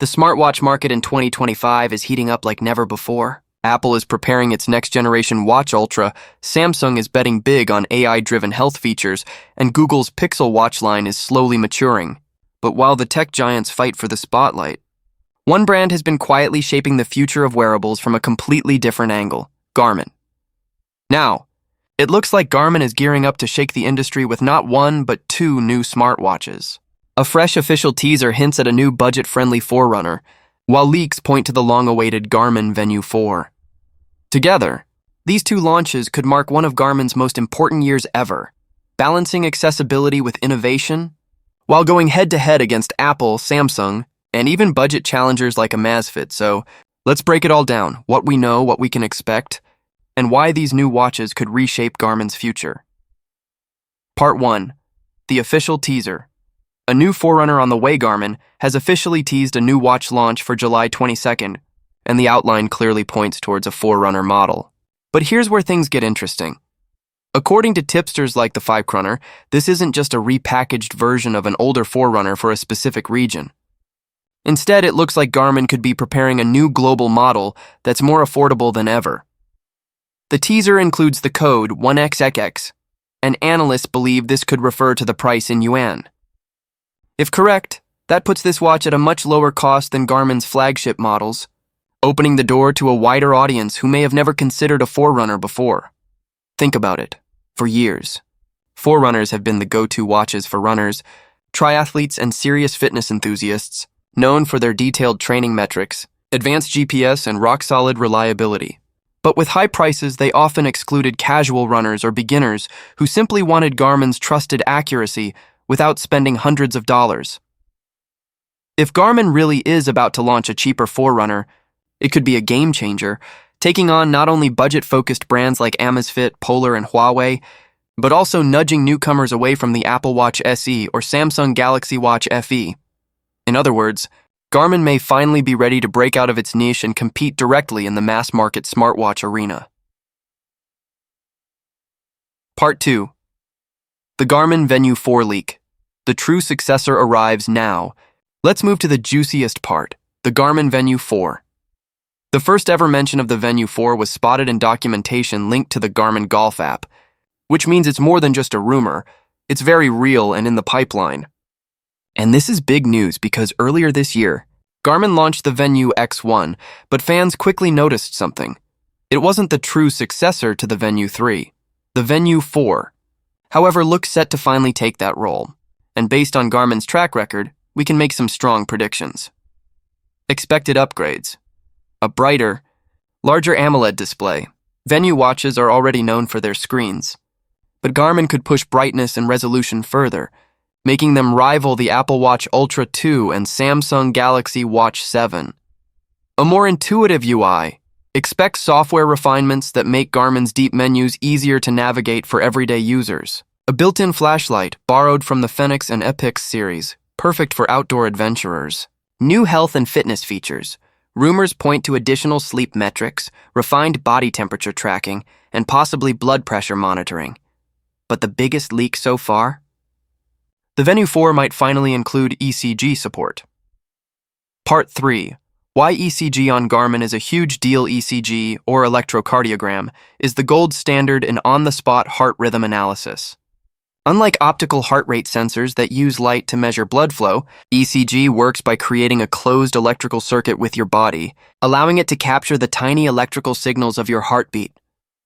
The smartwatch market in 2025 is heating up like never before. Apple is preparing its next-generation Watch Ultra, Samsung is betting big on AI-driven health features, and Google's Pixel Watch line is slowly maturing. But while the tech giants fight for the spotlight, one brand has been quietly shaping the future of wearables from a completely different angle: Garmin. Now, it looks like Garmin is gearing up to shake the industry with not one, but two new smartwatches. A fresh official teaser hints at a new budget-friendly forerunner, while leaks point to the long-awaited Garmin Venu 4. Together, these two launches could mark one of Garmin's most important years ever, balancing accessibility with innovation, while going head-to-head against Apple, Samsung, and even budget challengers like Amazfit. So, let's break it all down: what we know, what we can expect, and why these new watches could reshape Garmin's future. Part 1. The official teaser. A new forerunner on the way. Garmin has officially teased a new watch launch for July 22nd, and the outline clearly points towards a forerunner model. But here's where things get interesting. According to tipsters like the Fivecrunner, this isn't just a repackaged version of an older forerunner for a specific region. Instead, it looks like Garmin could be preparing a new global model that's more affordable than ever. The teaser includes the code 1XXX, and analysts believe this could refer to the price in yuan. If correct, that puts this watch at a much lower cost than Garmin's flagship models, opening the door to a wider audience who may have never considered a forerunner before. Think about it. For years, forerunners have been the go-to watches for runners, triathletes, and serious fitness enthusiasts, known for their detailed training metrics, advanced GPS, and rock-solid reliability. But with high prices, they often excluded casual runners or beginners who simply wanted Garmin's trusted accuracy without spending hundreds of dollars. If Garmin really is about to launch a cheaper forerunner, it could be a game changer, taking on not only budget-focused brands like Amazfit, Polar, and Huawei, but also nudging newcomers away from the Apple Watch SE or Samsung Galaxy Watch FE. In other words, Garmin may finally be ready to break out of its niche and compete directly in the mass-market smartwatch arena. Part 2. The Garmin Venu 4 leak. The true successor arrives now. Let's move to the juiciest part: the Garmin Venu 4. The first ever mention of the Venu 4 was spotted in documentation linked to the Garmin Golf app, which means it's more than just a rumor. It's very real and in the pipeline. And this is big news because earlier this year, Garmin launched the Venu X1, but fans quickly noticed something. It wasn't the true successor to the Venu 3. The Venu 4, however, looks set to finally take that role. And based on Garmin's track record, we can make some strong predictions. Expected upgrades: a brighter, larger AMOLED display. Venu watches are already known for their screens, but Garmin could push brightness and resolution further, making them rival the Apple Watch Ultra 2 and Samsung Galaxy Watch 7. A more intuitive UI. Expect software refinements that make Garmin's deep menus easier to navigate for everyday users. A built-in flashlight borrowed from the Fenix and Epix series, perfect for outdoor adventurers. New health and fitness features. Rumors point to additional sleep metrics, refined body temperature tracking, and possibly blood pressure monitoring. But the biggest leak so far? The Venu 4 might finally include ECG support. Part 3. Why ECG on Garmin is a huge deal. ECG, or electrocardiogram, is the gold standard in on-the-spot heart rhythm analysis. Unlike optical heart rate sensors that use light to measure blood flow, ECG works by creating a closed electrical circuit with your body, allowing it to capture the tiny electrical signals of your heartbeat.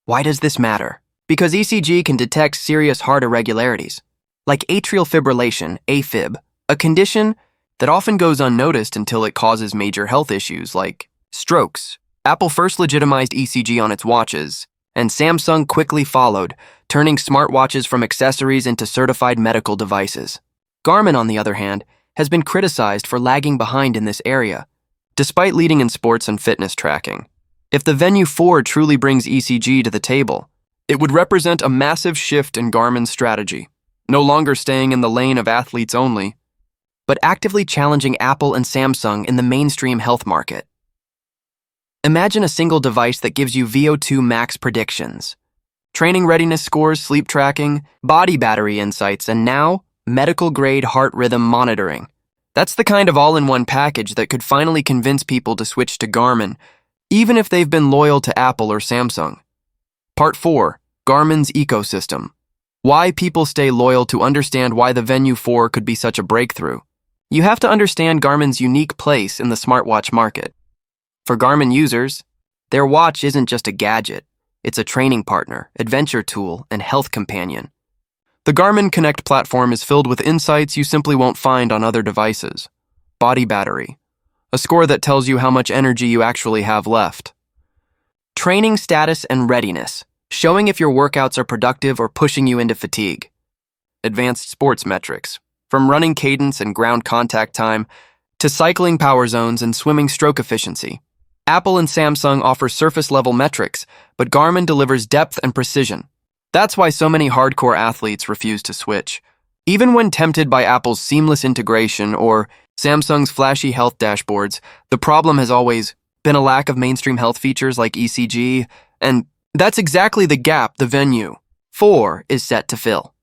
Why does this matter? Because ECG can detect serious heart irregularities, like atrial fibrillation, AFib, a condition that often goes unnoticed until it causes major health issues like strokes. Apple first legitimized ECG on its watches, and Samsung quickly followed, turning smartwatches from accessories into certified medical devices. Garmin, on the other hand, has been criticized for lagging behind in this area, despite leading in sports and fitness tracking. If the Venu 4 truly brings ECG to the table, it would represent a massive shift in Garmin's strategy, no longer staying in the lane of athletes only, but actively challenging Apple and Samsung in the mainstream health market. Imagine a single device that gives you VO2 max predictions, training readiness scores, sleep tracking, body battery insights, and now, medical-grade heart rhythm monitoring. That's the kind of all-in-one package that could finally convince people to switch to Garmin, even if they've been loyal to Apple or Samsung. Part 4. Garmin's ecosystem. Why people stay loyal. To understand why the Venu 4 could be such a breakthrough, you have to understand Garmin's unique place in the smartwatch market. For Garmin users, their watch isn't just a gadget. It's a training partner, adventure tool, and health companion. The Garmin Connect platform is filled with insights you simply won't find on other devices. Body battery, a score that tells you how much energy you actually have left. Training status and readiness, showing if your workouts are productive or pushing you into fatigue. Advanced sports metrics, from running cadence and ground contact time to cycling power zones and swimming stroke efficiency. Apple and Samsung offer surface-level metrics, but Garmin delivers depth and precision. That's why so many hardcore athletes refuse to switch. Even when tempted by Apple's seamless integration or Samsung's flashy health dashboards, the problem has always been a lack of mainstream health features like ECG, and that's exactly the gap the Venu 4 is set to fill.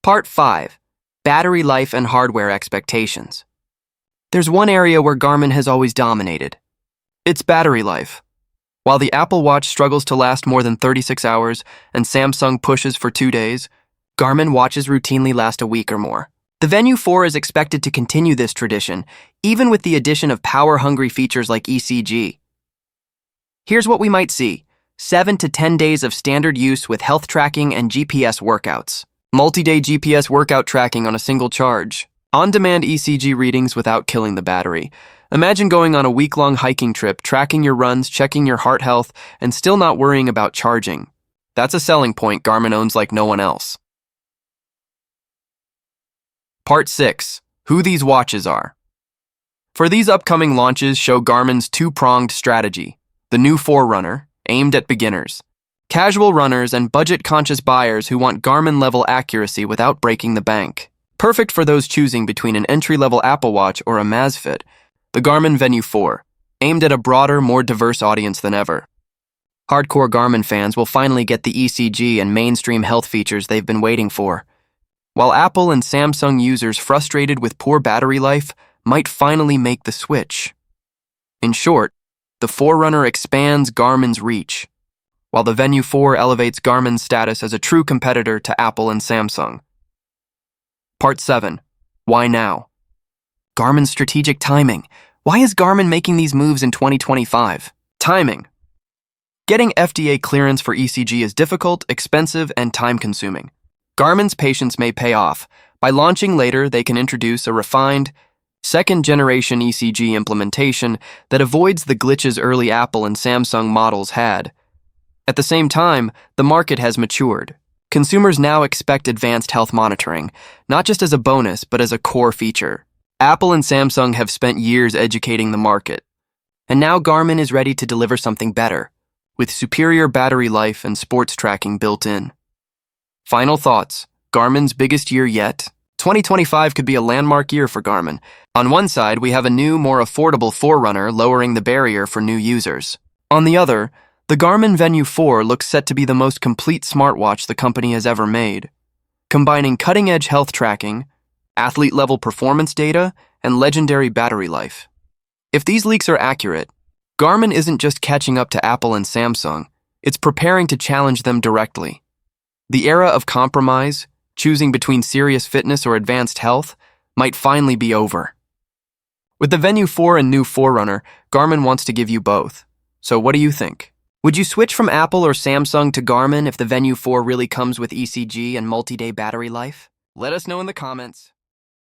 Part 5. Battery life and hardware expectations. There's one area where Garmin has always dominated. It's battery life. While the Apple Watch struggles to last more than 36 hours and Samsung pushes for 2 days, Garmin watches routinely last a week or more. The Venu 4 is expected to continue this tradition, even with the addition of power-hungry features like ECG. Here's what we might see: 7 to 10 days of standard use with health tracking and GPS workouts. Multi-day GPS workout tracking on a single charge. On-demand ECG readings without killing the battery. Imagine going on a week-long hiking trip, tracking your runs, checking your heart health, and still not worrying about charging. That's a selling point Garmin owns like no one else. Part 6. Who these watches are. For these upcoming launches, show Garmin's two-pronged strategy. The new Forerunner, aimed at beginners. Casual runners and budget-conscious buyers who want Garmin-level accuracy without breaking the bank. Perfect for those choosing between an entry-level Apple Watch or a Amazfit. The Garmin Venu 4, aimed at a broader, more diverse audience than ever. Hardcore Garmin fans will finally get the ECG and mainstream health features they've been waiting for, while Apple and Samsung users frustrated with poor battery life might finally make the switch. In short, the Forerunner expands Garmin's reach, while the Venu 4 elevates Garmin's status as a true competitor to Apple and Samsung. Part 7. Why now? Garmin's strategic timing. Why is Garmin making these moves in 2025? Timing. Getting FDA clearance for ECG is difficult, expensive, and time-consuming. Garmin's patience may pay off. By launching later, they can introduce a refined, second-generation ECG implementation that avoids the glitches early Apple and Samsung models had. At the same time, the market has matured. Consumers now expect advanced health monitoring, not just as a bonus, but as a core feature. Apple and Samsung have spent years educating the market, and now Garmin is ready to deliver something better, with superior battery life and sports tracking built in. Final thoughts. Garmin's biggest year yet? 2025 could be a landmark year for Garmin. On one side, we have a new, more affordable Forerunner lowering the barrier for new users. On the other, the Garmin Venu 4 looks set to be the most complete smartwatch the company has ever made, combining cutting-edge health tracking, athlete-level performance data, and legendary battery life. If these leaks are accurate, Garmin isn't just catching up to Apple and Samsung, it's preparing to challenge them directly. The era of compromise, choosing between serious fitness or advanced health, might finally be over. With the Venu 4 and new Forerunner, Garmin wants to give you both. So what do you think? Would you switch from Apple or Samsung to Garmin if the Venu 4 really comes with ECG and multi-day battery life? Let us know in the comments.